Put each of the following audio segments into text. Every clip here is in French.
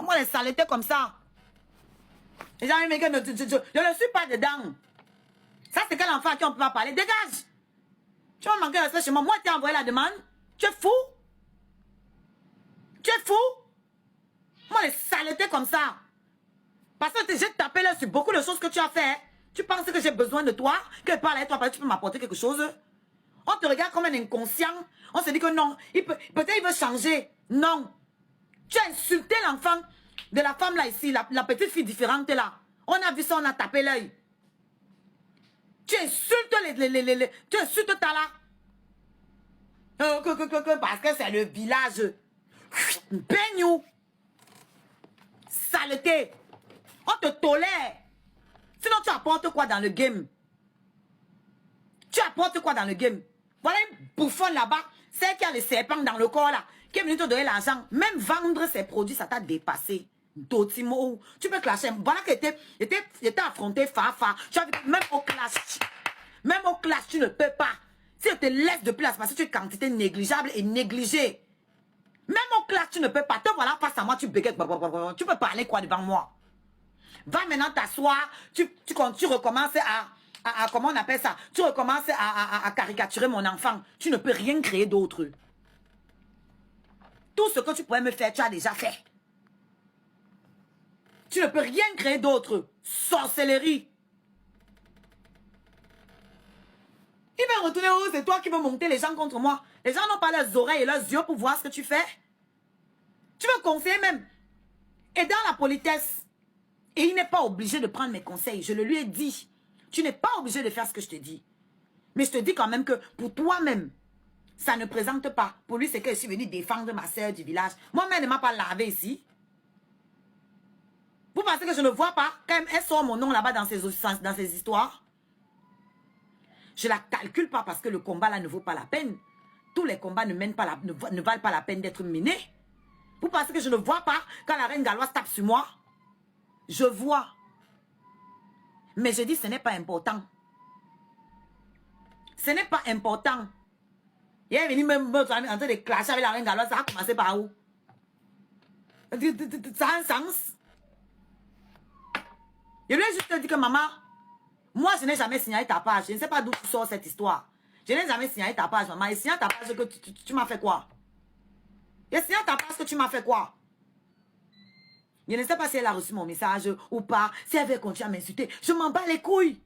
Moi, les saletés comme ça. Les gens, mais je ne suis pas dedans. Ça, c'est quel enfant à qui on ne peut pas parler. Dégage. Tu vas manquer de respect chez moi. Moi, tu as envoyé la demande. Tu es fou? Tu es fou? Moi, les saletés comme ça. Parce que j'ai tapé là sur beaucoup de choses que tu as fait. Tu penses que j'ai besoin de toi? Que je parle avec toi parce que tu peux m'apporter quelque chose? On te regarde comme un inconscient. On se dit que non. Peut-être il veut changer. Non. Tu as insulté l'enfant de la femme là ici. La petite fille différente là. On a vu ça, on a tapé l'œil. Tu insultes tu insultes ta là. Parce que c'est le village. Peignou. Saleté. On te tolère. Sinon, tu apportes quoi dans le game? Tu apportes quoi dans le game? Voilà une bouffonne là-bas. Celle qui a le serpent dans le corps là. Qui est venue te donner l'argent. Même vendre ses produits, ça t'a dépassé. Dotimo. Tu peux clasher. Voilà que t'es affronté fa. Même au clash. Même au clash, tu ne peux pas. Si je te laisse depuis là, c'est parce que tu es quantité négligeable et négligée. Même au clash, tu ne peux pas. Te voilà face à moi, tu béquettes. Tu peux parler quoi devant moi? Va maintenant t'asseoir. Tu recommences à comment on appelle ça? Tu recommences à caricaturer mon enfant. Tu ne peux rien créer d'autre. Tout ce que tu pourrais me faire, tu as déjà fait. Tu ne peux rien créer d'autre. Sorcellerie. Il va retourner, oh, c'est toi qui veux monter les gens contre moi. Les gens n'ont pas leurs oreilles et leurs yeux pour voir ce que tu fais. Tu veux conseiller même. Et dans la politesse. Et il n'est pas obligé de prendre mes conseils. Je le lui ai dit. Tu n'es pas obligé de faire ce que je te dis. Mais je te dis quand même que pour toi-même, ça ne présente pas. Pour lui, c'est que je suis venue défendre ma soeur du village. Moi-même, elle ne m'a pas lavé ici. Vous pensez que je ne vois pas quand elle sort mon nom là-bas dans ses histoires? Je ne la calcule pas parce que le combat là ne vaut pas la peine. Tous les combats ne valent pas la peine d'être menés. Vous pensez que je ne vois pas quand la reine galloise tape sur moi? Je vois. Mais je dis ce n'est pas important. Ce n'est pas important. Il est venu même en train de clasher avec la reine galloise. Ça a commencé par où? Ça a un sens? Je lui ai juste dit que maman, moi je n'ai jamais signalé ta page. Je ne sais pas d'où tu sors cette histoire. Je n'ai jamais signalé ta page, maman. Et signalé ta page que tu m'as fait quoi? Et signalé ta page que tu m'as fait quoi? Je ne sais pas si elle a reçu mon message ou pas. Si elle veut continuer à m'insulter, je m'en bats les couilles.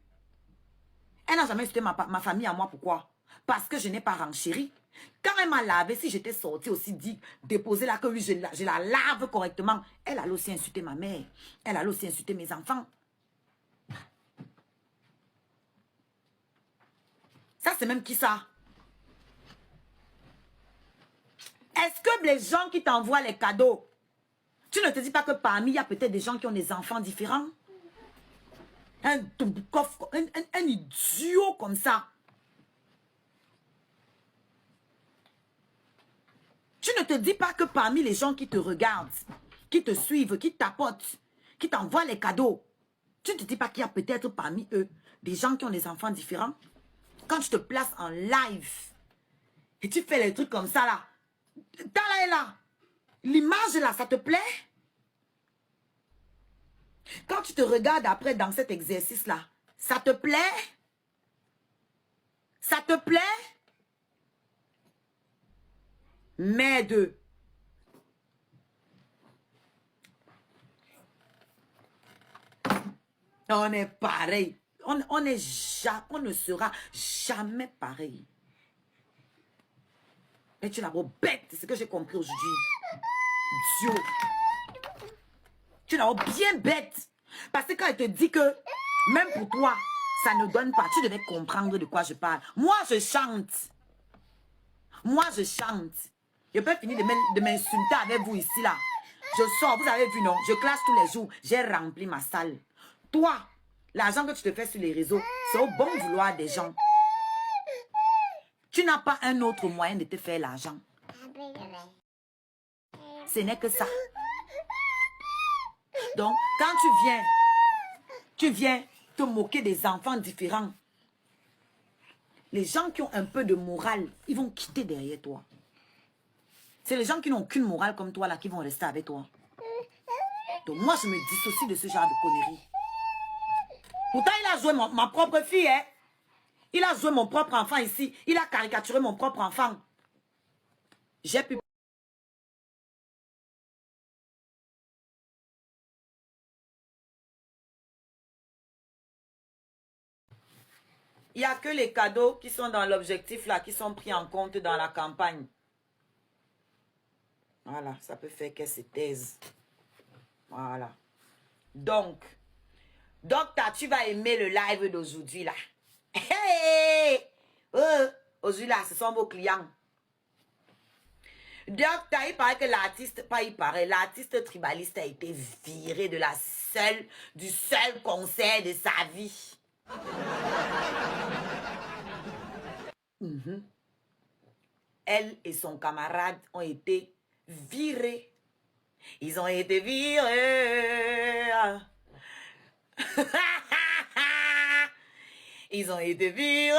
Elle n'a jamais insulté ma famille à moi. Pourquoi? Parce que je n'ai pas renchéri. Quand elle m'a lavé, si j'étais sortie aussi dit, déposer là que oui, je la lave correctement, elle allait aussi insulter ma mère. Elle allait aussi insulter mes enfants. Ça, c'est même qui ça? Est-ce que les gens qui t'envoient les cadeaux, tu ne te dis pas que parmi, il y a peut-être des gens qui ont des enfants différents? Un idiot comme ça. Tu ne te dis pas que parmi les gens qui te regardent, qui te suivent, qui t'apportent, qui t'envoient les cadeaux, tu ne te dis pas qu'il y a peut-être parmi eux des gens qui ont des enfants différents? Quand tu te places en live et tu fais les trucs comme ça là, là, l'image là, ça te plaît? Quand tu te regardes après dans cet exercice là, ça te plaît? Ça te plaît? Merde. On est pareil. On ne sera jamais pareil. Et tu es d'abord bête, c'est ce que j'ai compris aujourd'hui. Dieu. Tu es d'abord bien bête. Parce que quand elle te dit que, même pour toi, ça ne donne pas, tu devais comprendre de quoi je parle. Moi, je chante. Moi, je chante. Je peux finir de m'insulter avec vous ici, là. Je sors, vous avez vu, non? Je classe tous les jours. J'ai rempli ma salle. Toi, l'argent que tu te fais sur les réseaux, c'est au bon vouloir des gens. Tu n'as pas un autre moyen de te faire l'argent. Ce n'est que ça. Donc, quand tu viens te moquer des enfants différents, les gens qui ont un peu de morale, ils vont quitter derrière toi. C'est les gens qui n'ont aucune morale comme toi là qui vont rester avec toi. Donc moi, je me dissocie de ce genre de conneries. Pourtant, il a joué ma propre fille, hein. Il a joué mon propre enfant ici. Il a caricaturé mon propre enfant. J'ai pu... Il n'y a que les cadeaux qui sont dans l'objectif là, qui sont pris en compte dans la campagne. Voilà, ça peut faire qu'elle se taise. Voilà. Donc, Docteur, tu vas aimer le live d'aujourd'hui là. Hey! Aujourd'hui là, ce sont vos clients. Docteur, il paraît que l'artiste, pas il paraît, l'artiste tribaliste a été viré de du seul concert de sa vie. Elle et son camarade ont été virés. Ils ont été virés. Ils ont été virés.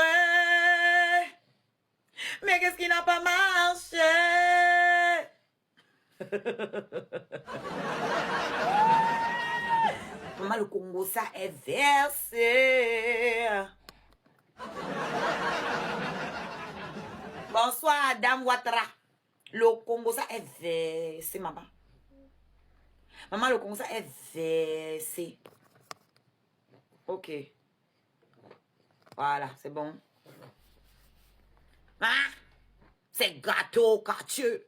Mais qu'est-ce qui n'a pas marché? Maman, le Congo, ça est versé. Bonsoir, Adam Ouattara. Le Congo, ça est versé, maman. Maman, le Congo, ça est versé. Ok. Voilà, c'est bon. Ah, c'est gâteau, quartier.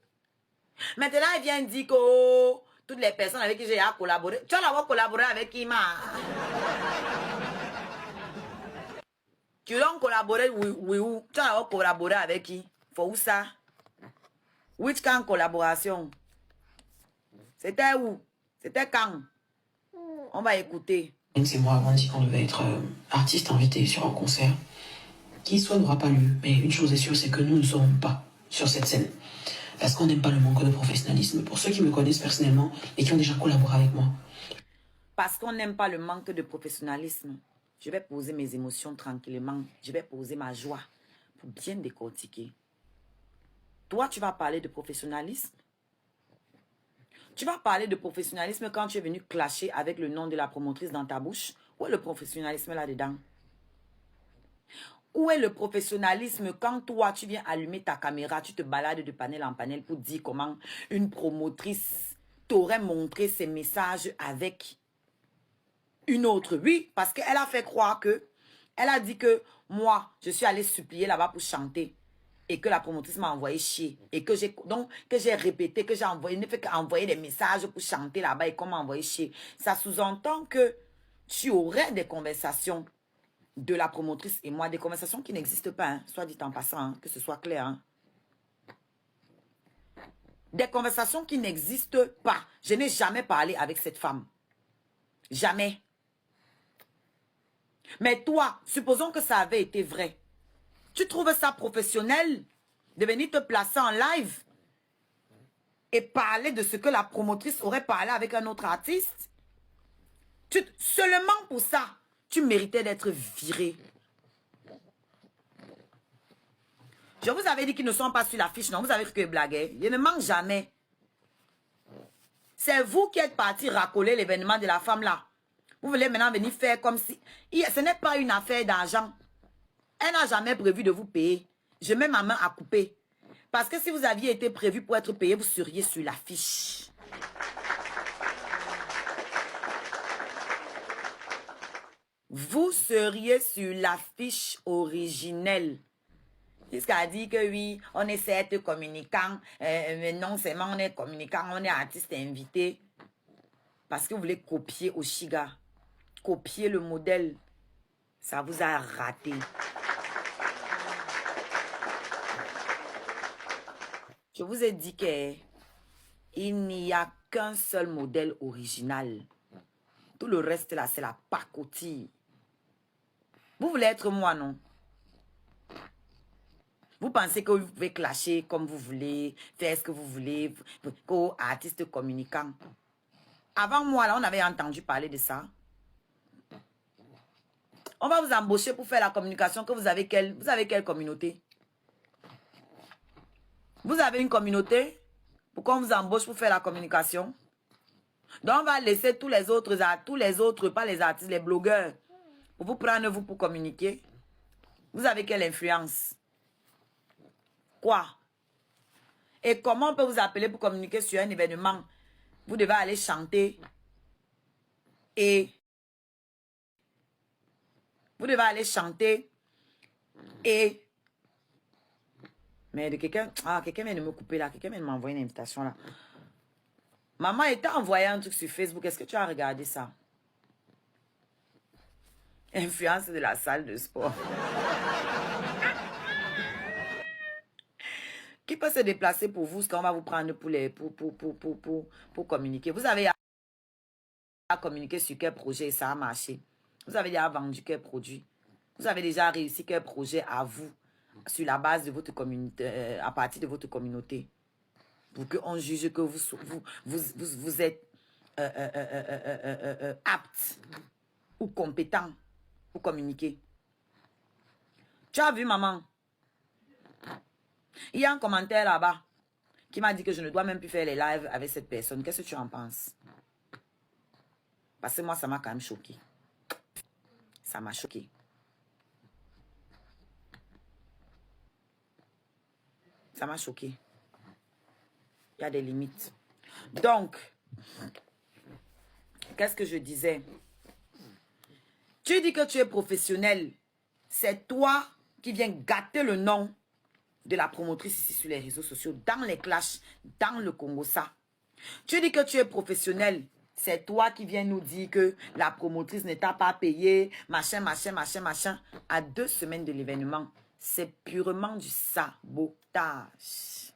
Maintenant, il vient dire que oh, toutes les personnes avec qui j'ai collaboré. Tu vas l'avoir collaboré avec qui, ma? Tu l'as collaboré, oui, où? Tu vas l'avoir collaboré avec qui? Faut où ça? Which kind collaboration? C'était où? C'était quand? On va écouter. C'est moi avons dit qu'on devait être artiste invité sur un concert qui soit n'aura pas lieu. Mais une chose est sûre, c'est que nous ne serons pas sur cette scène. Parce qu'on n'aime pas le manque de professionnalisme. Pour ceux qui me connaissent personnellement et qui ont déjà collaboré avec moi. Parce qu'on n'aime pas le manque de professionnalisme. Je vais poser mes émotions tranquillement. Je vais poser ma joie pour bien décortiquer. Toi, tu vas parler de professionnalisme. Tu vas parler de professionnalisme quand tu es venu clasher avec le nom de la promotrice dans ta bouche. Où est le professionnalisme là-dedans? Où est le professionnalisme quand toi, tu viens allumer ta caméra, tu te balades de panel en panel pour dire comment une promotrice t'aurait montré ses messages avec une autre? Oui, parce qu'elle a fait croire que, elle a dit que moi, je suis allée supplier là-bas pour chanter et que la promotrice m'a envoyé chier et que j'ai répété, que j'ai envoyé, ne fait qu'envoyer des messages pour chanter là-bas et qu'on m'a envoyé chier. Ça sous-entend que tu aurais des conversations de la promotrice et moi, des conversations qui n'existent pas, hein, soit dit en passant, hein, que ce soit clair. Hein. Des conversations qui n'existent pas. Je n'ai jamais parlé avec cette femme. Jamais. Mais toi, supposons que ça avait été vrai. Tu trouves ça professionnel de venir te placer en live et parler de ce que la promotrice aurait parlé avec un autre artiste? Seulement pour ça, tu méritais d'être viré. Je vous avais dit qu'ils ne sont pas sur l'affiche, non? Vous avez cru que je blaguais. Je ne manque jamais. C'est vous qui êtes parti racoler l'événement de la femme là. Vous voulez maintenant venir faire comme si... Ce n'est pas une affaire d'argent. Elle n'a jamais prévu de vous payer. Je mets ma main à couper. Parce que si vous aviez été prévu pour être payé, vous seriez sur l'affiche. Vous seriez sur l'affiche originelle. Jusqu'à dire que oui, on est certes communicant, mais non seulement on est communicant, on est artiste invité. Parce que vous voulez copier Oshiga. Copier le modèle. Ça vous a raté. Je vous ai dit qu'il n'y a qu'un seul modèle original. Tout le reste là, c'est la pacotille. Vous voulez être moi, non? Vous pensez que vous pouvez clasher comme vous voulez, faire ce que vous voulez, artiste communicant. Avant moi, là, on avait entendu parler de ça. On va vous embaucher pour faire la communication. Que vous avez quelle communauté? Vous avez une communauté? Pourquoi on vous embauche pour faire la communication? Donc, on va laisser tous les autres, pas les artistes, les blogueurs, pour vous prendre, vous, pour communiquer. Vous avez quelle influence? Quoi? Et comment on peut vous appeler pour communiquer sur un événement? Vous devez aller chanter. Et vous devez aller chanter. Et mais de quelqu'un, quelqu'un vient de me couper là, quelqu'un vient de m'envoyer une invitation là. Maman était envoyé un truc sur Facebook, est-ce que tu as regardé ça? Influence de la salle de sport. Qui peut se déplacer pour vous, ce qu'on va vous prendre pour communiquer? Vous avez à communiquer sur quel projet ça a marché? Vous avez déjà vendu quel produit? Vous avez déjà réussi quel projet à vous, sur la base de votre communauté, à partir de votre communauté? Pour qu'on juge que vous êtes apte ou compétent pour communiquer. Tu as vu, maman? Il y a un commentaire là-bas qui m'a dit que je ne dois même plus faire les lives avec cette personne. Qu'est-ce que tu en penses? Parce que moi, ça m'a quand même choqué. Ça m'a choqué. Ça m'a choqué. Il y a des limites. Donc, qu'est-ce que je disais? Tu dis que tu es professionnel. C'est toi qui viens gâter le nom de la promotrice ici sur les réseaux sociaux, dans les clashs, dans le Congo, ça. Tu dis que tu es professionnel. C'est toi qui viens nous dire que la promotrice ne t'a pas payé, machin, machin, machin, machin. À 2 semaines de l'événement, c'est purement du sabotage.